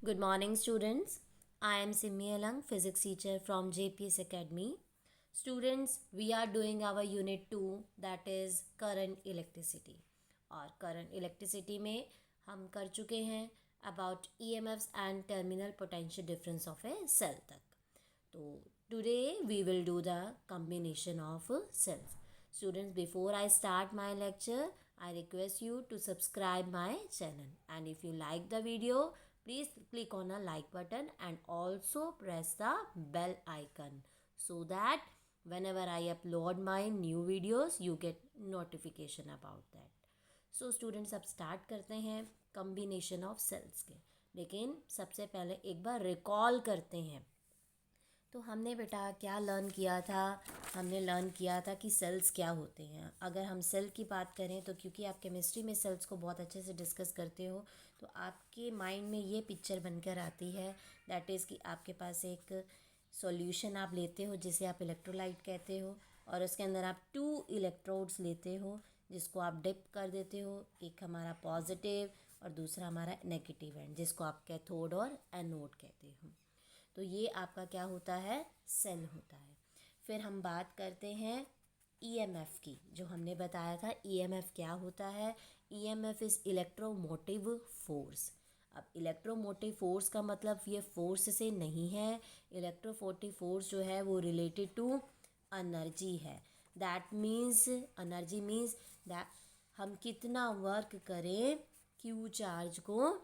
Good morning, students. I am Simmi Alang, physics teacher from JPS Academy. Students, we are doing our unit 2, that is current electricity. और current electricity में हम कर चुके हैं about EMFs and terminal potential difference of a cell तक. तो today we will do the combination of cells. Students, before I start my lecture, I request you to subscribe my channel, and if you like the video, please click on a like button and also press the bell icon so that whenever I upload my new videos you get notification about that. So students अब start करते हैं combination of sales के, लेकिन सबसे पहले एक बार recall करते हैं. तो हमने बेटा क्या लर्न किया था? हमने लर्न किया था कि सेल्स क्या होते हैं. अगर हम सेल की बात करें तो क्योंकि आप केमिस्ट्री में सेल्स को बहुत अच्छे से डिस्कस करते हो, तो आपके माइंड में ये पिक्चर बनकर आती है, दैट इज़ कि आपके पास एक सॉल्यूशन आप लेते हो जिसे आप इलेक्ट्रोलाइट कहते हो, और उसके अंदर आप 2 इलेक्ट्रोड्स लेते हो जिसको आप डिप कर देते हो. एक हमारा पॉजिटिव और दूसरा हमारा नेगेटिव एंड, जिसको आप कैथोड और एनोड कहते हो. तो ये आपका क्या होता है? सेल होता है. फिर हम बात करते हैं ईएमएफ की, जो हमने बताया था ईएमएफ क्या होता है. EMF is electromotive force. अब इलेक्ट्रोमोटिव फोर्स का मतलब ये फोर्स से नहीं है. इलेक्ट्रोमोटिव फोर्स जो है वो रिलेटेड टू एनर्जी है. That means energy means that हम कितना वर्क करें क्यू चार्ज को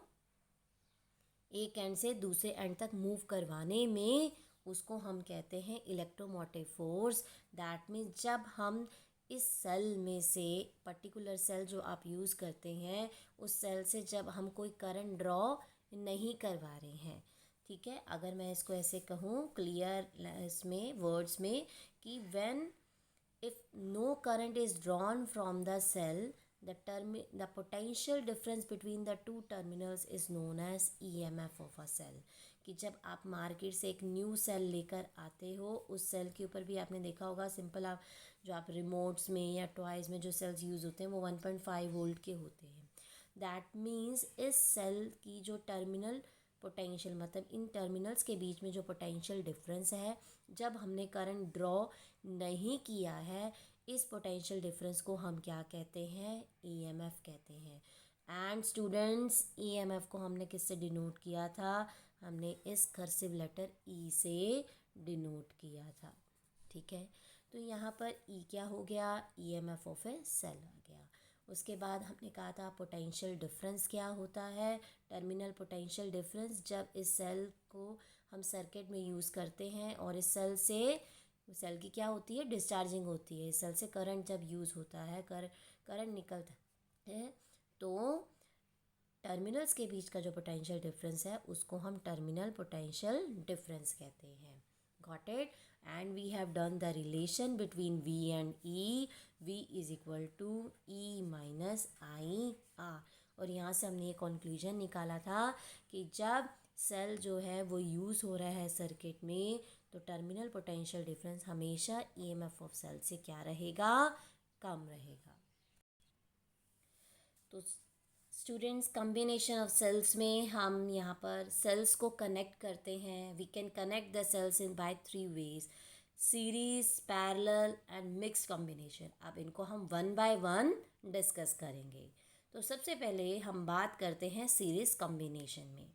एक एंड से दूसरे एंड तक मूव करवाने में, उसको हम कहते हैं इलेक्ट्रोमोटिव फोर्स. दैट मीन्स जब हम इस सेल में से पर्टिकुलर सेल जो आप यूज़ करते हैं, उस सेल से जब हम कोई करंट ड्रॉ नहीं करवा रहे हैं, ठीक है. अगर मैं इसको ऐसे कहूँ क्लियर इसमें वर्ड्स में कि when if no current is drawn from the cell, the potential difference between the two terminals is known as EMF of a cell. कि जब आप मार्केट से एक न्यू सेल लेकर आते हो, उस सेल के ऊपर भी आपने देखा होगा सिंपल, आप जो आप रिमोट्स में या टॉयज़ में जो सेल्स यूज़ होते हैं वो 1.5 वोल्ट के होते हैं. दैट मीन्स इस सेल की जो टर्मिनल पोटेंशियल, मतलब इन टर्मिनल्स के बीच में जो पोटेंशियल डिफरेंस है, जब हमने करंट ड्रॉ नहीं किया है, इस पोटेंशियल डिफरेंस को हम क्या कहते हैं? ईएमएफ कहते हैं. एंड स्टूडेंट्स, ईएमएफ को हमने किससे डिनोट किया था? हमने इस कर्सिव लेटर ई से डिनोट किया था, ठीक है. तो यहाँ पर ई क्या हो गया? ईएमएफ ऑफ ए सेल आ गया. उसके बाद हमने कहा था पोटेंशियल डिफरेंस क्या होता है? टर्मिनल पोटेंशियल डिफरेंस, जब इस सेल को हम सर्किट में यूज़ करते हैं और इस सेल से, सेल की क्या होती है? डिस्चार्जिंग होती है. इस सेल से करंट जब यूज़ होता है, करंट निकलता है, तो टर्मिनल्स के बीच का जो पोटेंशियल डिफरेंस है उसको हम टर्मिनल पोटेंशियल डिफरेंस कहते हैं. Got it? And we have done the relation between V and E. V is equal to E minus I R. और यहाँ से हमने ये कंक्लूजन निकाला था कि जब सेल जो है वो यूज़ हो रहा है सर्किट में, तो टर्मिनल पोटेंशियल डिफरेंस हमेशा ईएमएफ ऑफ सेल से क्या रहेगा? कम रहेगा. तो स्टूडेंट्स, कम्बिनेशन ऑफ सेल्स में हम यहाँ पर सेल्स को कनेक्ट करते हैं. We can connect the cells in by 3 ways: series, parallel and mix combination. अब इनको हम 1 बाय 1 डिस्कस करेंगे. तो सबसे पहले हम बात करते हैं सीरीज़ कॉम्बिनेशन में.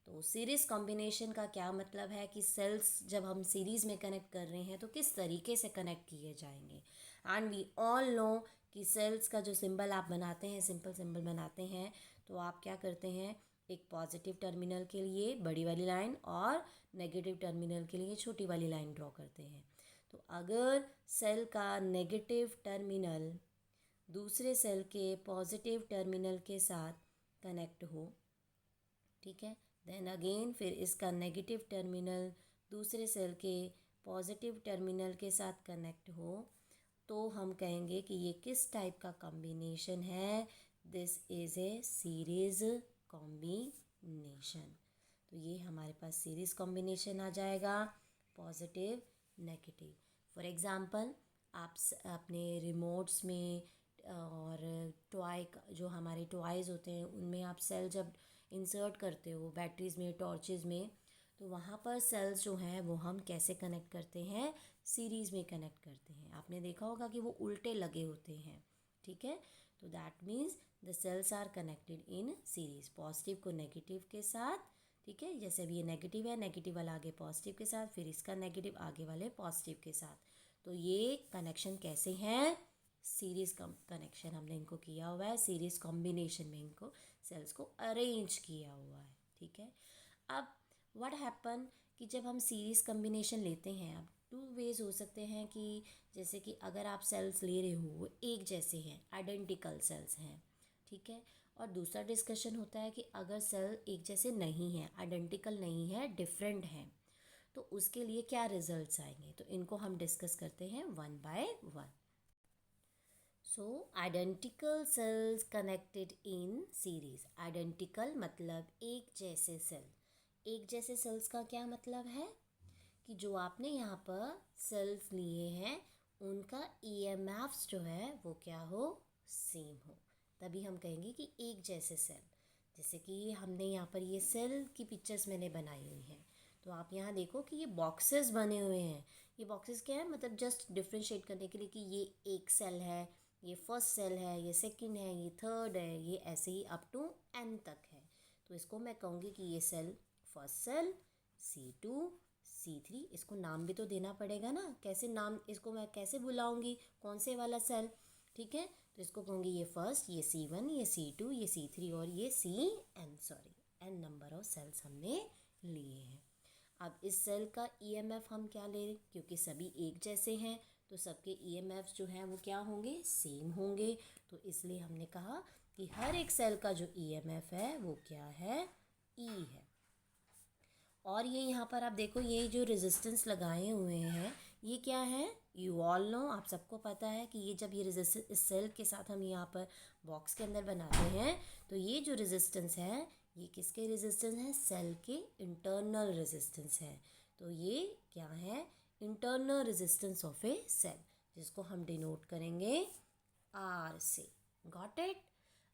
तो सीरीज़ कॉम्बिनेशन का क्या मतलब है कि सेल्स जब हम सीरीज़ में कनेक्ट कर रहे हैं तो किस तरीके से कनेक्ट किए जाएंगे. एंड वी ऑल नो कि सेल्स का जो सिंबल आप बनाते हैं, सिंपल सिंबल बनाते हैं, तो आप क्या करते हैं? एक पॉजिटिव टर्मिनल के लिए बड़ी वाली लाइन और नेगेटिव टर्मिनल के लिए छोटी वाली लाइन ड्रॉ करते हैं. तो अगर सेल का नेगेटिव टर्मिनल दूसरे सेल के पॉजिटिव टर्मिनल के साथ कनेक्ट हो, ठीक है, देन अगेन फिर इसका नेगेटिव टर्मिनल दूसरे सेल के पॉजिटिव टर्मिनल के साथ कनेक्ट हो, तो हम कहेंगे कि ये किस टाइप का कॉम्बिनेशन है? This is a series combination. तो ये हमारे पास सीरीज़ कॉम्बिनेशन आ जाएगा, पॉजिटिव नेगेटिव. फॉर एग्ज़ाम्पल, आप अपने रिमोट्स में और टॉय, जो हमारे टॉयज़ होते हैं उनमें आप सेल जब इंसर्ट करते हो बैटरीज में, टॉर्चेस में, तो वहाँ पर सेल्स जो हैं वो हम कैसे कनेक्ट करते हैं, सीरीज़ में कनेक्ट करते हैं। आपने देखा होगा कि वो उल्टे लगे होते हैं, ठीक है। तो that means the cells are connected in series, positive को नेगेटिव के साथ, ठीक है। जैसे अभी ये नेगेटिव है, नेगेटिव वाला आगे पॉजिटिव के साथ, फिर इसका नेगेटिव आगे वाले पॉजिटिव के साथ। तो ये कनेक्शन कैसे हैं, सीरीज़ कनेक्शन हमने इनको किया हुआ है, सीरीज़ कॉम्बिनेशन में इनको सेल्स को अरेंज किया हुआ है, ठीक है। अब व्हाट हैपन कि जब हम सीरीज़ कॉम्बिनेशन लेते हैं, अब टू वेज हो सकते हैं कि जैसे कि अगर आप सेल्स ले रहे हो वो एक जैसे हैं, आइडेंटिकल सेल्स हैं, ठीक है। और दूसरा डिस्कशन होता है कि अगर सेल एक जैसे नहीं हैं, आइडेंटिकल नहीं है, डिफरेंट हैं, तो उसके लिए क्या रिजल्ट्स आएंगे, तो इनको हम डिस्कस करते हैं one by one. So identical sales connected in series. Identical मतलब एक जैसे सेल। एक जैसे सेल्स का क्या मतलब है कि जो आपने यहाँ पर सेल्स लिए हैं उनका ईएमएफ्स जो है वो क्या हो, सेम हो, तभी हम कहेंगे कि एक जैसे सेल। जैसे कि हमने यहाँ पर ये सेल की पिक्चर्स मैंने बनाई हुई हैं, तो आप यहाँ देखो कि ये बॉक्सेस बने हुए हैं। ये बॉक्सेस क्या है, मतलब जस्ट डिफ्रेंशिएट करने के लिए कि ये एक सेल है, ये फर्स्ट सेल है, ये सेकंड है, ये थर्ड है, ये ऐसे ही अप टू एन तक है। तो इसको मैं कहूँगी कि ये cell first cell, C2, C3, इसको नाम भी तो देना पड़ेगा ना, कैसे नाम इसको मैं कैसे बुलाऊंगी, कौन से वाला सेल, ठीक है। तो इसको कहूँगी ये फर्स्ट, ये C1, ये C2, ये C3 और ये N नंबर ऑफ सेल्स हमने लिए हैं। अब इस सेल का ईएमएफ हम क्या ले रहे हैं, क्योंकि सभी एक जैसे हैं तो सबके ईएमएफ जो हैं वो क्या होंगे, सेम होंगे। तो इसलिए हमने कहा कि हर एक सेल का जो ईएमएफ है वो क्या है, ई है। और ये यहाँ पर आप देखो, ये जो रेजिस्टेंस लगाए हुए हैं ये क्या है, यू ऑल नो, आप सबको पता है कि ये जब ये रेजिस्टेंस इस सेल के साथ हम यहाँ पर बॉक्स के अंदर बनाते हैं तो ये जो रेजिस्टेंस है ये किसके रेजिस्टेंस है, सेल के इंटरनल रेजिस्टेंस है। तो ये क्या है, internal resistance of a cell, जिसको हम डिनोट करेंगे आर से। Got it.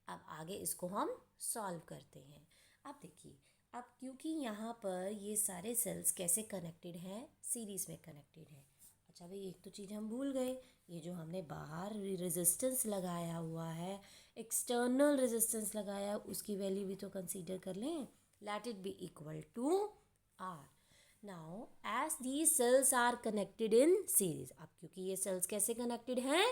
अब आगे इसको हम सॉल्व करते हैं। अब देखिए, अब क्योंकि यहाँ पर ये सारे सेल्स कैसे कनेक्टेड हैं, सीरीज़ में कनेक्टेड हैं। अच्छा भाई, एक तो चीज़ हम भूल गए, ये जो हमने बाहर रेजिस्टेंस लगाया हुआ है, एक्सटर्नल रेजिस्टेंस लगाया, उसकी वैल्यू भी तो कंसीडर कर लें। Let it be equal to R. Now as the cells are connected in series, अब क्योंकि ये सेल्स कैसे कनेक्टेड हैं,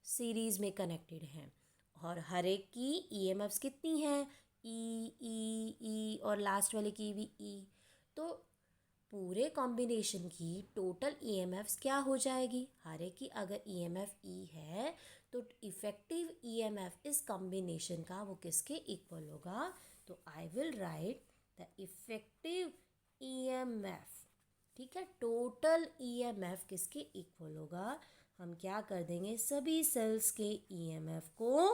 सीरीज़ में कनेक्टेड हैं, और हर एक की ईएमएफ्स कितनी हैं, ई ई ई, और लास्ट वाले की भी ई। तो पूरे कॉम्बिनेशन की टोटल ईएमएफ्स क्या हो जाएगी, हर एक की अगर ईएमएफ ई है तो इफ़ेक्टिव ईएमएफ इस कॉम्बिनेशन का वो किसके इक्वल होगा। तो I will write the effective EMF, ठीक है, टोटल ईएमएफ किसके इक्वल होगा, हम क्या कर देंगे, सभी सेल्स के ईएमएफ को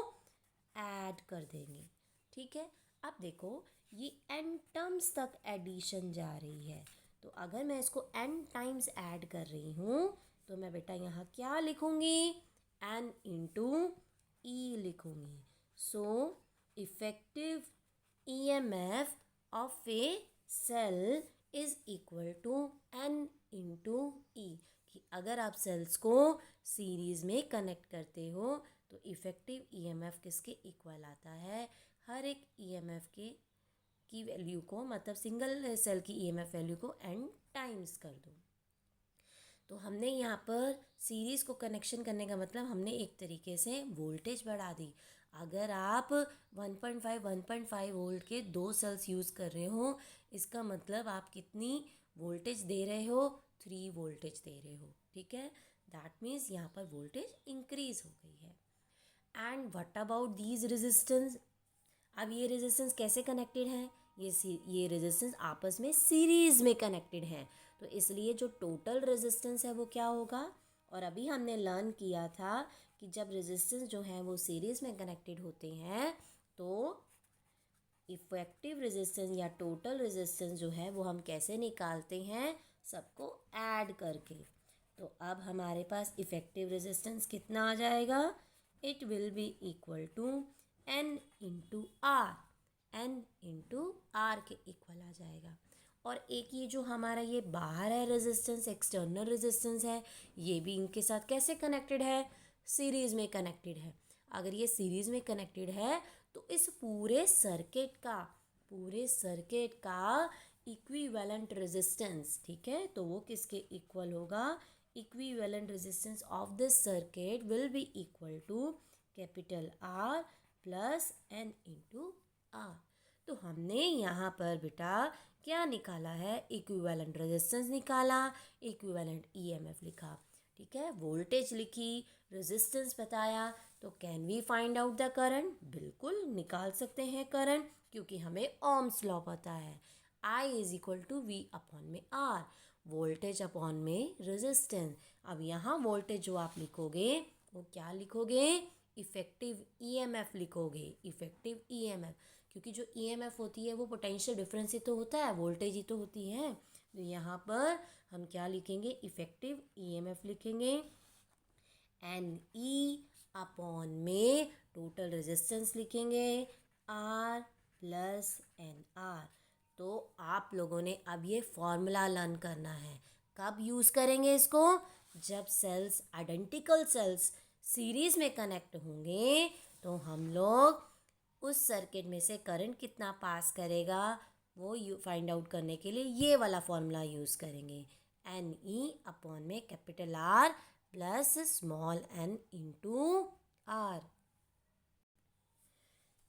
ऐड कर देंगे, ठीक है। अब देखो ये n टर्म्स तक एडिशन जा रही है, तो अगर मैं इसको n टाइम्स ऐड कर रही हूँ तो मैं बेटा यहाँ क्या लिखूँगी, n इंटू ई लिखूँगी। So effective EMF of a cell is equal to n into e, कि अगर आप सेल्स को सीरीज़ में कनेक्ट करते हो तो इफ़ेक्टिव ईएमएफ किसके इक्वल आता है, हर एक ईएमएफ की वैल्यू को, मतलब सिंगल सेल की ईएमएफ वैल्यू को n टाइम्स कर दो। तो हमने यहाँ पर सीरीज़ को कनेक्शन करने का मतलब हमने एक तरीके से वोल्टेज बढ़ा दी। अगर आप 1.5 वोल्ट के 2 सेल्स यूज़ कर रहे हो, इसका मतलब आप कितनी वोल्टेज दे रहे हो, 3 वोल्टेज दे रहे हो, ठीक है। दैट मीन्स यहाँ पर वोल्टेज इंक्रीज हो गई है। And what about these resistance, अब ये रेजिस्टेंस कैसे कनेक्टेड हैं, ये रेजिस्टेंस आपस में सीरीज़ में कनेक्टेड हैं, तो इसलिए जो टोटल रेजिस्टेंस है वो क्या होगा। और अभी हमने लर्न किया था कि जब रेजिस्टेंस जो है वो सीरीज़ में कनेक्टेड होते हैं तो इफ़ेक्टिव रेजिस्टेंस या टोटल रेजिस्टेंस जो है वो हम कैसे निकालते हैं, सबको ऐड करके। तो अब हमारे पास इफ़ेक्टिव रेजिस्टेंस कितना आ जाएगा, it will be equal to n into R. N into R के इक्वल आ जाएगा। और एक ये जो हमारा ये बाहर है रेजिस्टेंस, एक्सटर्नल रेजिस्टेंस है, ये भी इनके साथ कैसे कनेक्टेड है, सीरीज़ में कनेक्टेड है। अगर ये सीरीज़ में कनेक्टेड है तो इस पूरे सर्किट का इक्विवेलेंट रेजिस्टेंस, ठीक है, तो वो किसके इक्वल होगा, equivalent resistance of this circuit will be equal to capital R plus N into R. तो हमने यहाँ पर बेटा क्या निकाला है, इक्विवेलेंट रेजिस्टेंस निकाला, इक्विवेलेंट ईएमएफ लिखा, ठीक है, वोल्टेज लिखी, रेजिस्टेंस बताया। तो can we find out the current, बिल्कुल निकाल सकते हैं करंट, क्योंकि हमें ओम्स लॉ पता है, I is equal to V upon में आर, वोल्टेज अपॉन में रेजिस्टेंस। अब यहाँ वोल्टेज जो आप लिखोगे वो क्या लिखोगे, इफेक्टिव ईएमएफ लिखोगे, इफेक्टिव ईएमएफ, क्योंकि जो ईएमएफ होती है वो पोटेंशियल डिफरेंस ही तो होता है, वोल्टेज ही तो होती है। तो यहाँ पर हम क्या लिखेंगे, इफेक्टिव ईएमएफ लिखेंगे, एन ई अपॉन में टोटल रेजिस्टेंस लिखेंगे, आर प्लस एन आर। तो आप लोगों ने अब ये फॉर्मूला लर्न करना है। कब यूज़ करेंगे इसको, जब सेल्स, आइडेंटिकल सेल्स सीरीज़ में कनेक्ट होंगे तो हम लोग उस सर्किट में से करंट कितना पास करेगा वो फाइंड आउट करने के लिए ये वाला फॉर्मूला यूज़ करेंगे, एन ई अपॉन में capital R plus small N into R.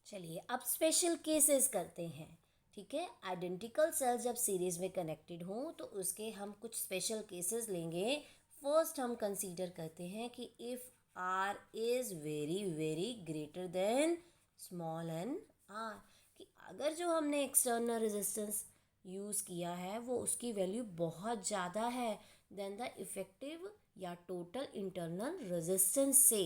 चलिए अब स्पेशल केसेस करते हैं, ठीक है। आइडेंटिकल सेल्स जब सीरीज में कनेक्टेड हों तो उसके हम कुछ स्पेशल केसेस लेंगे। फर्स्ट हम कंसीडर करते हैं कि if R is very very greater than small N R, कि अगर जो हमने एक्सटर्नल रेजिस्टेंस यूज़ किया है वो उसकी वैल्यू बहुत ज़्यादा है देन द इफ़ेक्टिव या टोटल इंटरनल रेजिस्टेंस से,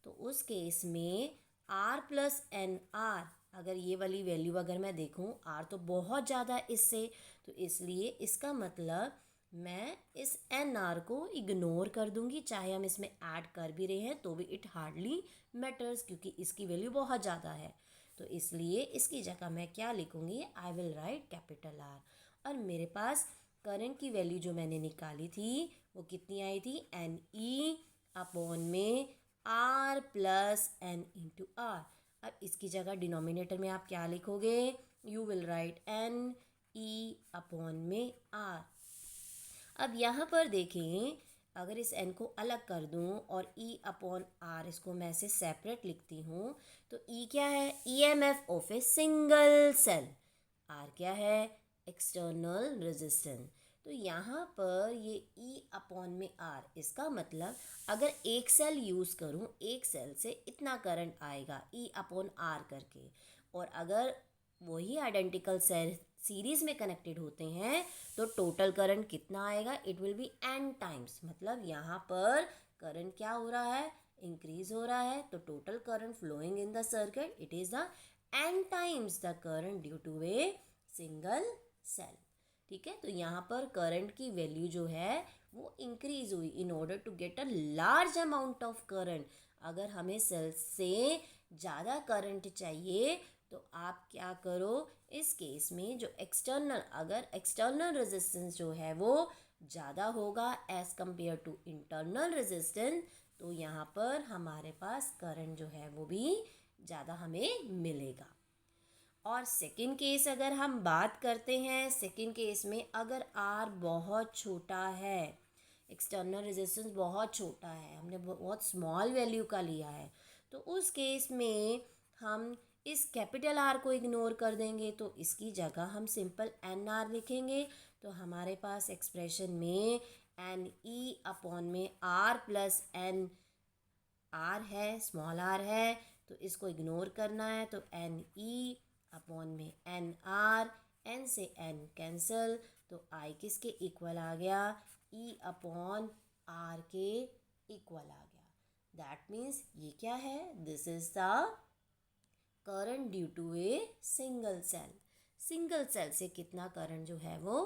तो उस केस में आर प्लस एन आर, अगर ये वाली वैल्यू अगर मैं देखूं, आर तो बहुत ज़्यादा इससे, तो इसलिए इसका मतलब मैं इस एन आर को इग्नोर कर दूंगी, चाहे हम इसमें ऐड कर भी रहे हैं तो भी इट हार्डली मैटर्स, क्योंकि इसकी वैल्यू बहुत ज़्यादा है। तो इसलिए इसकी जगह मैं क्या लिखूंगी, I will write capital R. और मेरे पास करंट की वैल्यू जो मैंने निकाली थी वो कितनी आई थी, एन ई अपॉन में R plus N into R. अब इसकी जगह डिनोमिनेटर में आप क्या लिखोगे, you will write N E upon में आर। अब यहाँ पर देखें, अगर इस n को अलग कर दूँ और e अपॉन आर इसको मैं ऐसे सेपरेट लिखती हूँ, तो e क्या है, EMF of a single cell, r क्या है, एक्सटर्नल रेजिस्टेंस। तो यहाँ पर ये e अपॉन में r, इसका मतलब अगर एक सेल यूज़ करूँ, एक सेल से इतना करंट आएगा e अपॉन r करके, और अगर वही आइडेंटिकल सेल सीरीज़ में कनेक्टेड होते हैं तो टोटल करंट कितना आएगा, it will B n times, मतलब यहाँ पर करंट क्या हो रहा है, इंक्रीज हो रहा है। तो total current flowing in the circuit it is the n times the current due to a single cell, ठीक है। तो यहाँ पर करंट की वैल्यू जो है वो इंक्रीज हुई in order to get a large amount of current. अगर हमें सेल से ज़्यादा करंट चाहिए तो आप क्या करो, इस केस में जो एक्सटर्नल, अगर एक्सटर्नल रेजिस्टेंस जो है वो ज़्यादा होगा as compare to internal resistance, तो यहाँ पर हमारे पास करंट जो है वो भी ज़्यादा हमें मिलेगा। और सेकंड केस अगर हम बात करते हैं, सेकंड केस में अगर आर बहुत छोटा है, एक्सटर्नल रेजिस्टेंस बहुत छोटा है, हमने बहुत स्मॉल वैल्यू का लिया है, तो उस केस में हम इस कैपिटल आर को इग्नोर कर देंगे, तो इसकी जगह हम सिंपल एन आर लिखेंगे। तो हमारे पास एक्सप्रेशन में एन ई अपॉन में आर प्लस एन आर है, स्मॉल आर है, तो इसको इग्नोर करना है, तो एन ई अपॉन में एन आर, एन से एन कैंसल, तो आई किसके इक्वल आ गया, ई अपॉन आर के इक्वल आ गया। दैट मीन्स ये क्या है, this is the current due to a single cell. Single cell से कितना करंट जो है वो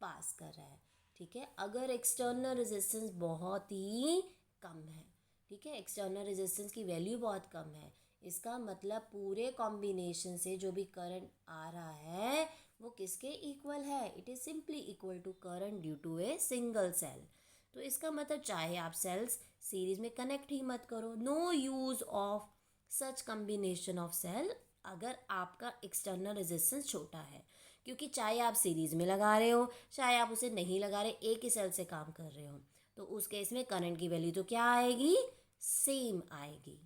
पास कर रहा है, ठीक है। अगर एक्सटर्नल रेजिस्टेंस बहुत ही कम है, ठीक है, एक्सटर्नल रेजिस्टेंस की वैल्यू बहुत कम है, इसका मतलब पूरे कॉम्बिनेशन से जो भी करंट आ रहा है वो किसके इक्वल है, it is simply equal to current due to a single cell. तो इसका मतलब चाहे आप सेल्स सीरीज में कनेक्ट ही मत करो, no use of such combination of cell अगर आपका एक्सटर्नल रेजिस्टेंस छोटा है, क्योंकि चाहे आप सीरीज में लगा रहे हो चाहे आप उसे नहीं लगा रहे, एक ही सेल से काम कर रहे हो, तो उस केस में करंट की वैल्यू तो क्या आएगी, सेम आएगी।